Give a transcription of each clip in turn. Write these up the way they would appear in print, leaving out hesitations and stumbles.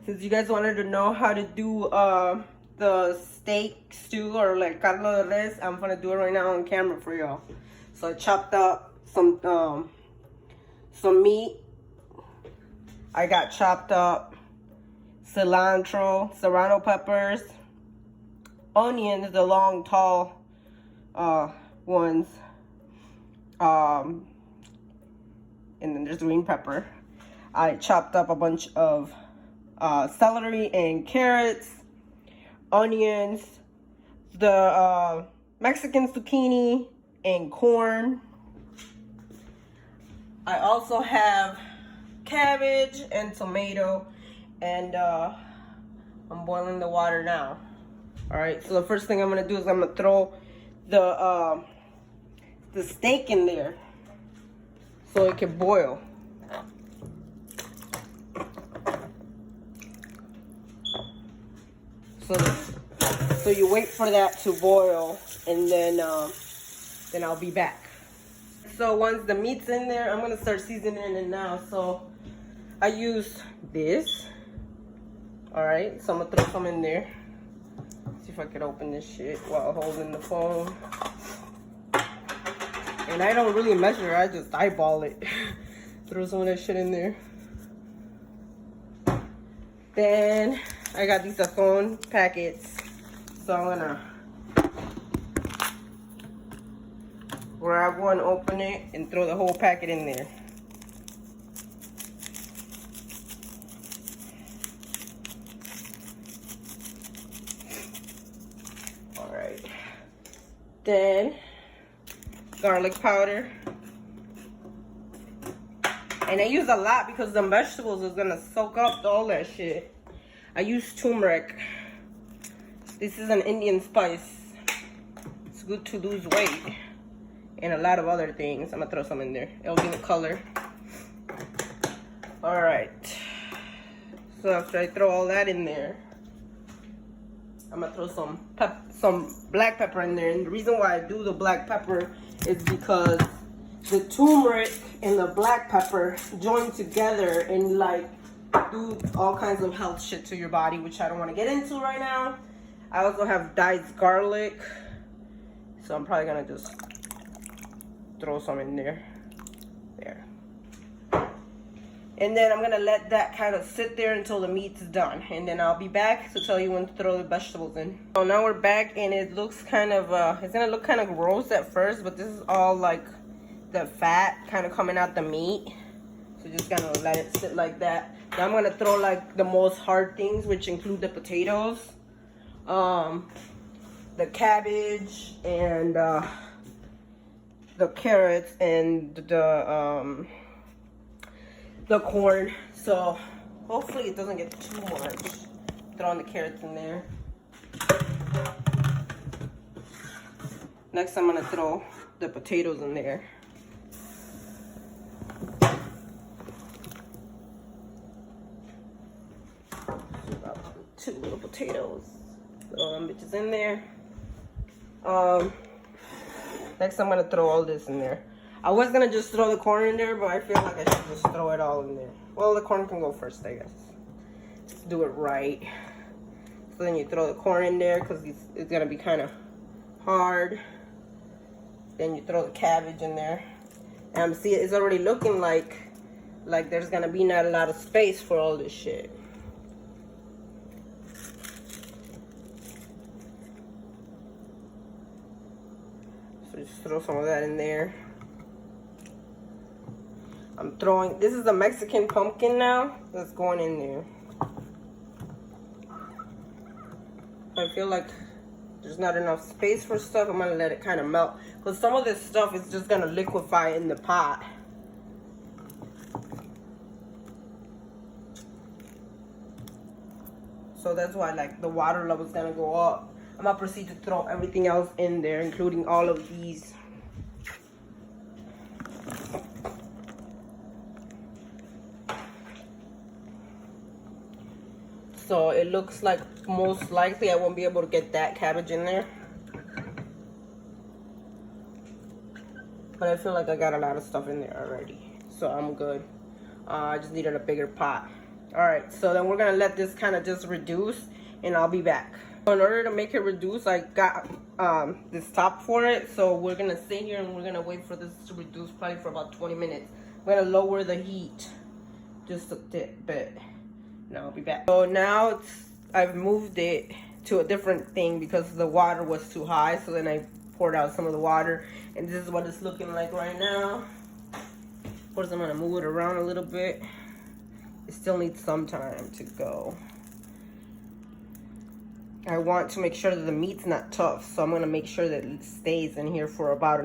Since you guys wanted to know how to do the steak stew or like caldoderes, I'm gonna do it right now on camera for y'all. So I chopped up some meat. I got chopped up cilantro, serrano peppers, onions, the long tall ones, and then there's green pepper. I chopped up a bunch of celery and carrots, onions, the Mexican zucchini, and corn. I also have cabbage and tomato, and I'm boiling the water now. All right, so the first thing I'm gonna do is I'm gonna throw the steak in there so it can boil. So you wait for that to boil, and then I'll be back. So once the meat's in there, I'm gonna start seasoning it now. So I use this. All right, so I'm gonna throw some in there. See if I can open this shit while holding the phone. And I don't really measure, I just eyeball it. Throw some of that shit in there. Then I got these phone packets. So I'm gonna grab one, open it, and throw the whole packet in there. All right. Then garlic powder. And I use a lot because the vegetables is gonna soak up all that shit. I use turmeric. This is an Indian spice. It's good to lose weight. And a lot of other things. I'm gonna throw some in there. It'll give it color. Alright. So after I throw all that in there, I'm gonna throw some black pepper in there. And the reason why I do the black pepper is because the turmeric and the black pepper join together and like do all kinds of health shit to your body, which I don't want to get into right now. I also have diced garlic, so I'm probably gonna just throw some in there. There. And then I'm gonna let that kind of sit there until the meat's done, and then I'll be back to tell you when to throw the vegetables in. So now we're back, and it looks kind of it's gonna look kind of gross at first, but this is all like the fat kind of coming out the meat. So just gonna let it sit like that. Now I'm gonna throw like the most hard things, which include the potatoes, the cabbage, and the carrots, and the corn. So hopefully it doesn't get too much. Throwing the carrots in there. Next I'm gonna throw the potatoes in there. Two little potatoes. Throw them bitches in there. Next I'm gonna throw all this in there. I was gonna just throw the corn in there, but I feel like I should just throw it all in there. Well, the corn can go first, I guess. Let's do it right. So then you throw the corn in there because it's gonna be kind of hard. Then you throw the cabbage in there. And see, it's already looking like there's gonna be not a lot of space for all this shit. So just throw some of that in there. I'm throwing, this is the Mexican pumpkin now that's going in there. I feel like there's not enough space for stuff. I'm gonna let it kind of melt, because some of this stuff is just gonna liquefy in the pot. So that's why like the water level is gonna go up. I'm gonna proceed to throw everything else in there, including all of these. So it looks like most likely I won't be able to get that cabbage in there. But I feel like I got a lot of stuff in there already. So I'm good. I just needed a bigger pot. All right, so then we're gonna let this kind of just reduce, and I'll be back. In order to make it reduce, I got this top for it, so we're gonna sit here and we're gonna wait for this to reduce probably for about 20 minutes. I'm gonna lower the heat just a bit. Now I'll be back. So now I've moved it to a different thing because the water was too high, so then I poured out some of the water, and this is what it's looking like right now. Of course, I'm gonna move it around a little bit. It still needs some time to go. I want to make sure that the meat's not tough, so I'm gonna make sure that it stays in here for about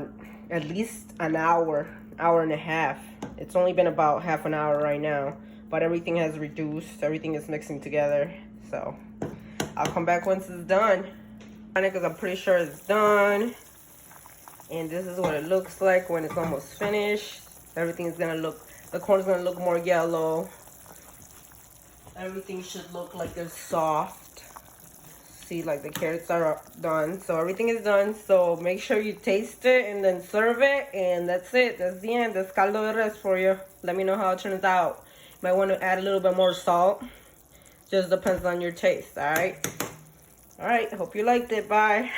at least an hour, hour and a half. It's only been about half an hour right now, but everything has reduced. Everything is mixing together, so I'll come back once it's done. Because I'm pretty sure it's done. And this is what it looks like when it's almost finished. Everything's gonna look, the corn's gonna look more yellow. Everything should look like they're soft. See, like the carrots are done. So everything is done. So make sure you taste it and then serve it. And that's it. That's the end. That's caldo de res for you. Let me know how it turns out. You might want to add a little bit more salt. Just depends on your taste, alright? Alright, hope you liked it. Bye.